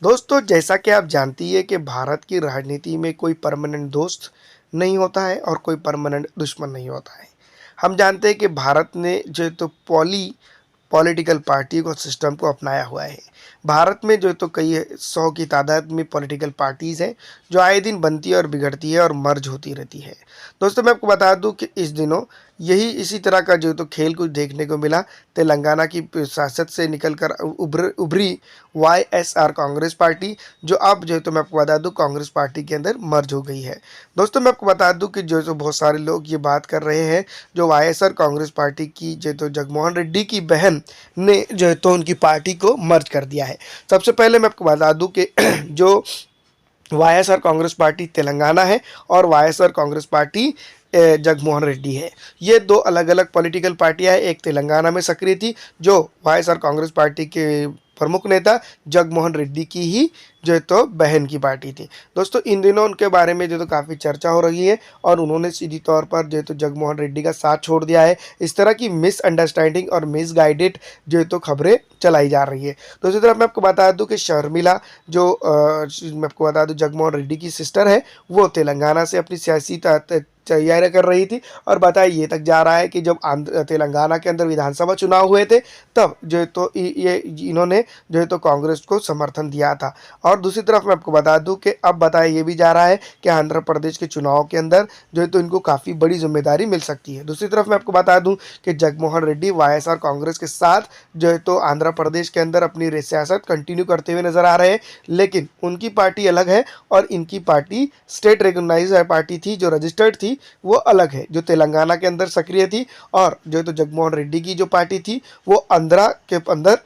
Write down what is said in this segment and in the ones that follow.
दोस्तों, जैसा कि आप जानती हैं कि भारत की राजनीति में कोई परमानेंट दोस्त नहीं होता है और कोई परमानेंट दुश्मन नहीं होता है। हम जानते हैं कि भारत ने जो है तो पॉलिटिकल पार्टी को सिस्टम को अपनाया हुआ है। भारत में जो है तो कई 100 की तादाद में पॉलिटिकल पार्टीज़ हैं, जो आए दिन बनती है और बिगड़ती है और मर्ज होती रहती है। दोस्तों, मैं आपको बता दूं कि इस दिनों यही इसी तरह का जो है तो खेल कुछ देखने को मिला। तेलंगाना की शासक से निकलकर उभरी वाईएसआर कांग्रेस पार्टी, जो अब जो है तो मैं आपको बता दूं कांग्रेस पार्टी के अंदर मर्ज हो गई है। दोस्तों, मैं आपको बता दूं कि जो है तो बहुत सारे लोग ये बात कर रहे हैं, जो वाईएसआर कांग्रेस पार्टी की जो है तो जगनमोहन रेड्डी की बहन ने जो है तो उनकी पार्टी को मर्ज कर दिया है। सबसे पहले मैं आपको बता दूं कि जो वाईएसआर कांग्रेस पार्टी तेलंगाना है और वाईएसआर कांग्रेस पार्टी जगनमोहन रेड्डी है। ये दो अलग अलग पॉलिटिकल पार्टियां हैं। एक तेलंगाना में सक्रिय थी, जो वाईएसआर कांग्रेस पार्टी के प्रमुख नेता जगनमोहन रेड्डी की ही जो है तो बहन की पार्टी थी। दोस्तों, इन दिनों उनके बारे में जो तो काफ़ी चर्चा हो रही है और उन्होंने सीधी तौर पर जो है तो जगनमोहन रेड्डी का साथ छोड़ दिया है। इस तरह की मिसअंडरस्टैंडिंग और मिसगाइडेड जो है तो खबरें चलाई जा रही है। दूसरी तरफ मैं आपको बता दूं कि शर्मिला, जो मैं आपको बता दूं जगनमोहन रेड्डी की सिस्टर है, वो तेलंगाना से अपनी सियासी तैयारी कर रही थी। और बताया ये तक जा रहा है कि जब तेलंगाना के अंदर विधानसभा चुनाव हुए थे, तब जो है तो ये इन्होंने जो है तो कांग्रेस को समर्थन दिया था। और दूसरी तरफ मैं आपको बता दूं कि अब बताया ये भी जा रहा है कि आंध्र प्रदेश के चुनाव के अंदर जो है तो इनको काफ़ी बड़ी जिम्मेदारी मिल सकती है। दूसरी तरफ मैं आपको बता दूं कि जगनमोहन रेड्डी वाईएसआर कांग्रेस के साथ जो है तो आंध्र प्रदेश के अंदर अपनी सियासत कंटिन्यू करते हुए नजर आ रहे हैं, लेकिन उनकी पार्टी अलग है और इनकी पार्टी स्टेट रिकॉग्नाइज पार्टी थी, जो रजिस्टर्ड थी, वो अलग है, जो तेलंगाना के अंदर सक्रिय थी। और जो है तो जगनमोहन रेड्डी की जो पार्टी थी, वो आंध्रा के अंदर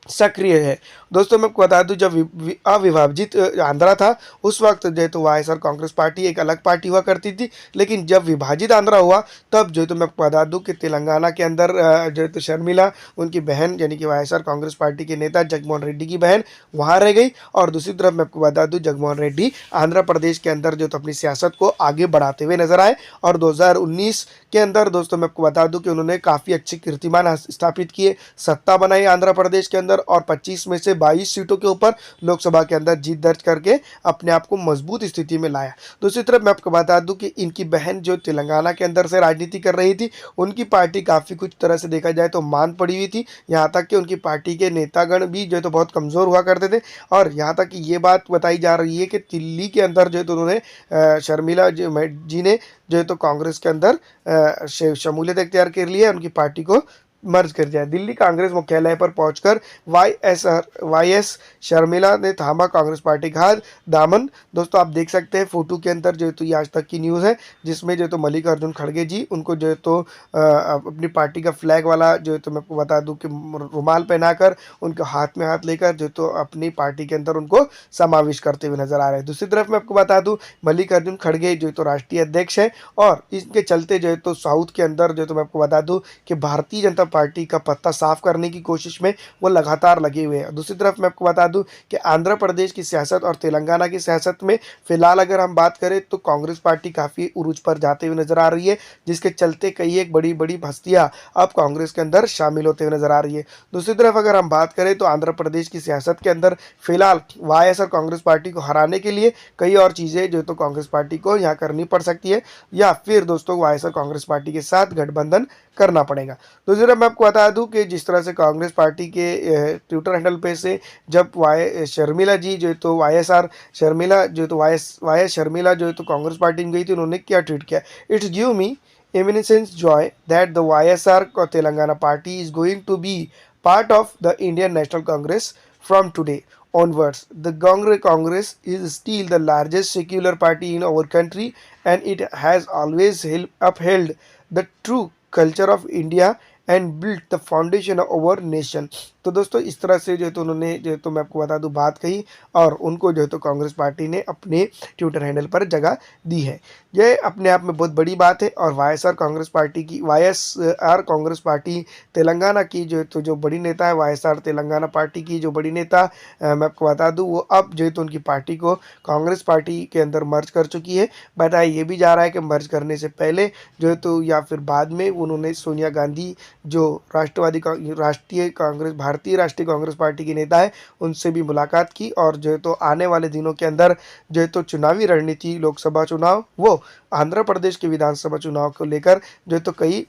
सक्रिय है। दोस्तों, मैं आपको बता दूं जब अविभाजित आंध्रा था, उस वक्त जो है तो वाईएसआर कांग्रेस पार्टी एक अलग पार्टी हुआ करती थी। लेकिन जब विभाजित आंध्रा हुआ, तब जो है तो मैं आपको बता दूं कि तेलंगाना के अंदर जो है तो शर्मिला, उनकी बहन यानी कि वाईएसआर कांग्रेस पार्टी के नेता जगनमोहन रेड्डी की बहन, वहाँ रह गई। और दूसरी तरफ मैं आपको बता दूं जगनमोहन रेड्डी आंध्र प्रदेश के अंदर जो तो अपनी सियासत को आगे बढ़ाते हुए नजर आए। और 2019 के अंदर दोस्तों मैं आपको बता दूं कि उन्होंने काफ़ी अच्छे कीर्तिमान स्थापित किए, सत्ता बनाई आंध्र प्रदेश के अंदर और 25 में से 22 सीटों के ऊपर लोकसभा के अंदर जीत दर्ज करके अपने आप को मजबूत स्थिति में लाया। दूसरी तरफ मैं आपको बता दूं कि इनकी बहन जो तेलंगाना के अंदर से राजनीति कर रही थी, उनकी पार्टी काफ़ी कुछ तरह से देखा जाए तो मान पड़ी हुई थी। यहाँ तक कि उनकी पार्टी के नेतागण भी जो है तो बहुत कमज़ोर हुआ करते थे। और यहाँ तक कि ये बात बताई जा रही है कि दिल्ली के अंदर जो है तो उन्होंने शर्मिला जी ने जो है तो कांग्रेस के अंदर शमूलियत इख्तियार कर ली है, उनकी पार्टी को मर्ज कर दिया। दिल्ली कांग्रेस मुख्यालय पर पहुंचकर वाईएस शर्मिला ने थामा कांग्रेस पार्टी का हाथ दामन। दोस्तों, आप देख सकते हैं फोटो के अंदर जो है तो ये आज तक की न्यूज़ है, जिसमें जो है तो मल्लिकार्जुन खड़गे जी उनको जो है तो अपनी पार्टी का फ्लैग वाला जो है तो मैं आपको बता दूं कि रुमाल पहनाकर उनके हाथ में हाथ लेकर जो तो अपनी पार्टी के अंदर उनको समावेश करते हुए नजर आ रहे हैं। दूसरी तरफ मैं आपको बता दूं मल्लिकार्जुन खड़गे जो है तो राष्ट्रीय अध्यक्ष है, और इसके चलते जो है तो साउथ के अंदर जो है तो मैं आपको बता दूं कि भारतीय जनता पार्टी का पत्ता साफ करने की कोशिश में वो लगातार लगे हुए हैं। दूसरी तरफ मैं आपको बता दूं कि आंध्र प्रदेश की सियासत और तेलंगाना की सियासत में फिलहाल अगर हम बात करें तो कांग्रेस पार्टी काफ़ी उरूज पर जाते हुए नजर आ रही है, जिसके चलते कई एक बड़ी बड़ी हस्तियां अब कांग्रेस के अंदर शामिल होते हुए नजर आ रही है। दूसरी तरफ अगर हम बात करें तो आंध्र प्रदेश की सियासत के अंदर फिलहाल वाईएसआर कांग्रेस पार्टी को हराने के लिए कई और चीज़ें जो तो कांग्रेस पार्टी को यहाँ करनी पड़ सकती है, या फिर दोस्तों वाईएसआर कांग्रेस पार्टी के साथ गठबंधन करना पड़ेगा। तो ज़रा मैं आपको बता दूं कि जिस तरह से कांग्रेस पार्टी के ट्विटर हैंडल पे से जब वाई शर्मिला जी जो है तो वाईएसआर शर्मिला जो है तो वाई शर्मिला जो है तो कांग्रेस पार्टी में गई थी, उन्होंने क्या ट्वीट किया? It's give me immense joy that the YSR Telangana party is going to be part of the Indian National Congress from today onwards. The Congress is still the largest secular party in our country, and it has always upheld the true culture of India and built the foundation of our nation. तो दोस्तों, इस तरह से जो है तो उन्होंने जो है तो मैं आपको बता दूं बात कही, और उनको जो है तो कांग्रेस पार्टी ने अपने ट्विटर हैंडल पर जगह दी है। यह अपने आप में बहुत बड़ी बात है। और वाईएसआर कांग्रेस पार्टी तेलंगाना की जो है तो जो बड़ी नेता है, वाईएसआर तेलंगाना पार्टी की जो बड़ी नेता मैं आपको बता दूं, वो अब जो है तो उनकी पार्टी को कांग्रेस पार्टी के अंदर मर्ज कर चुकी है। बताया ये भी जा रहा है कि मर्ज करने से पहले जो है तो या फिर बाद में उन्होंने सोनिया गांधी, जो राष्ट्रीय भारतीय राष्ट्रीय कांग्रेस पार्टी के नेता है उनसे भी मुलाकात की और जो है तो आने वाले दिनों के अंदर जो है तो चुनावी रणनीति, लोकसभा चुनाव वो आंध्र प्रदेश के विधानसभा चुनाव को लेकर जो है तो कई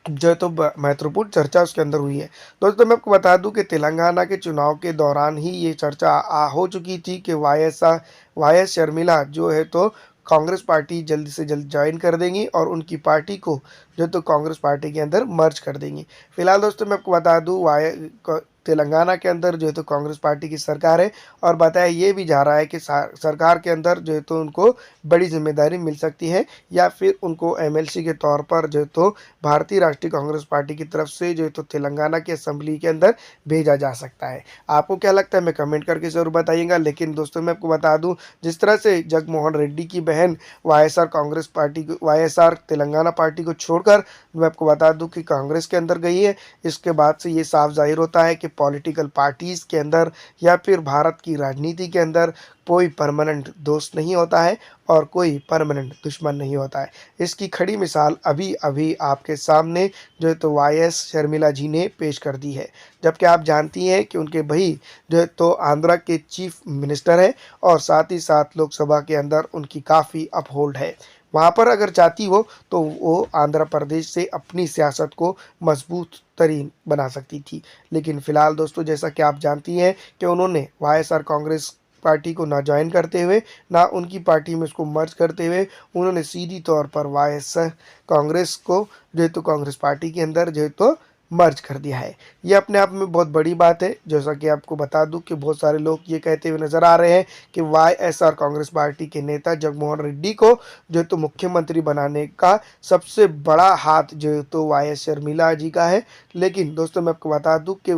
जो है तो महत्वपूर्ण चर्चा उसके अंदर हुई है। दोस्तों मैं आपको बता दूं कि तेलंगाना के चुनाव के दौरान ही ये चर्चा हो चुकी थी कि वाई एस शर्मिला जो है तो कांग्रेस पार्टी जल्द से जल्द ज्वाइन कर देंगी और उनकी पार्टी को जो तो कांग्रेस पार्टी के अंदर मर्ज कर देंगी। फिलहाल दोस्तों मैं आपको बता दूं तेलंगाना के अंदर जो है तो कांग्रेस पार्टी की सरकार है और बताया ये भी जा रहा है कि सरकार के अंदर जो है तो उनको बड़ी जिम्मेदारी मिल सकती है या फिर उनको एमएलसी के तौर पर जो है तो भारतीय राष्ट्रीय कांग्रेस पार्टी की तरफ से जो है तो तेलंगाना की असेंबली के अंदर भेजा जा सकता है। आपको क्या लगता है मैं कमेंट करके ज़रूर बताइएगा। लेकिन दोस्तों मैं आपको बता दूं जिस तरह से जगनमोहन रेड्डी की बहन वाईएसआर तेलंगाना पार्टी को छोड़कर मैं आपको बता दूं कि कांग्रेस के अंदर गई है, इसके बाद से ये साफ जाहिर होता है कि पॉलिटिकल पार्टीज़ के अंदर या फिर भारत की राजनीति के अंदर कोई परमानेंट दोस्त नहीं होता है और कोई परमानेंट दुश्मन नहीं होता है। इसकी खड़ी मिसाल अभी अभी आपके सामने जो है तो वाई.एस. शर्मिला जी ने पेश कर दी है। जबकि आप जानती हैं कि उनके भाई जो है तो आंध्रा के चीफ मिनिस्टर है और साथ ही साथ लोकसभा के अंदर उनकी काफ़ी अपहोल्ड है। वहाँ पर अगर चाहती हो तो वो आंध्र प्रदेश से अपनी सियासत को मजबूत तरीन बना सकती थी। लेकिन फ़िलहाल दोस्तों जैसा कि आप जानती हैं कि उन्होंने वाईएसआर कांग्रेस पार्टी को ना ज्वाइन करते हुए ना उनकी पार्टी में उसको मर्ज करते हुए उन्होंने सीधी तौर पर वाईएसआर कांग्रेस को जो है तो कांग्रेस पार्टी के अंदर जो है तो मर्ज कर दिया है। ये अपने आप में बहुत बड़ी बात है। जैसा कि आपको बता दूं कि बहुत सारे लोग ये कहते हुए नज़र आ रहे हैं कि वाईएसआर कांग्रेस पार्टी के नेता जगनमोहन रेड्डी को जो है तो मुख्यमंत्री बनाने का सबसे बड़ा हाथ जो है तो वाई.एस. शर्मिला जी का है। लेकिन दोस्तों मैं आपको बता दूं कि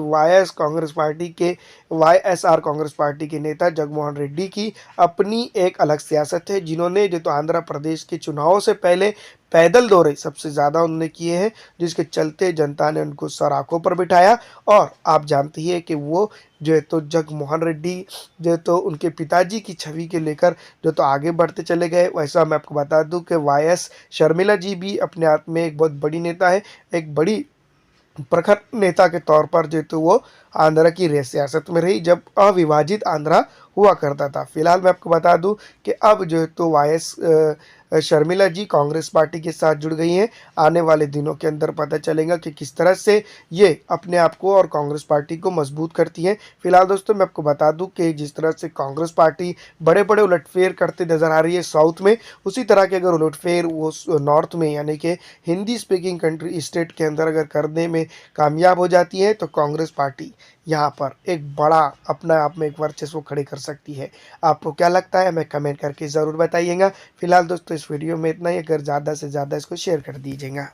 वाईएसआर कांग्रेस पार्टी के नेता जगनमोहन रेड्डी की अपनी एक अलग सियासत है, जिन्होंने जो तो आंध्र प्रदेश के चुनावों से पहले पैदल दौरे सबसे ज़्यादा उन्होंने किए हैं, जिसके चलते जनता ने उनको सराखों पर बिठाया। और आप जानते ही हैं कि वो जो है तो जगनमोहन रेड्डी जो है तो उनके पिताजी की छवि के लेकर जो तो आगे बढ़ते चले गए। वैसा मैं आपको बता दूं कि वाई.एस. शर्मिला जी भी अपने आप में एक बहुत बड़ी नेता है, एक बड़ी प्रखर नेता के तौर पर जो तो वो आंध्र की सियासत में रही जब अविभाजित आंध्रा हुआ करता था। फिलहाल मैं आपको बता दूं कि अब जो है तो वाई.एस. शर्मिला जी कांग्रेस पार्टी के साथ जुड़ गई हैं। आने वाले दिनों के अंदर पता चलेगा कि किस तरह से ये अपने आप को और कांग्रेस पार्टी को मजबूत करती हैं। फिलहाल दोस्तों मैं आपको बता दूं कि जिस तरह से कांग्रेस पार्टी बड़े बड़े उलटफेर करते नजर आ रही है साउथ में, उसी तरह के अगर उलटफेर वो नॉर्थ में यानी कि हिंदी स्पीकिंग कंट्री स्टेट के अंदर अगर करने में कामयाब हो जाती है तो कांग्रेस पार्टी यहाँ पर एक बड़ा अपने आप में एक वर्चस्व खड़े कर सकती है। आपको क्या लगता है हमें कमेंट करके ज़रूर बताइएगा। फिलहाल दोस्तों इस वीडियो में इतना ही। अगर ज़्यादा से ज़्यादा इसको शेयर कर दीजिएगा।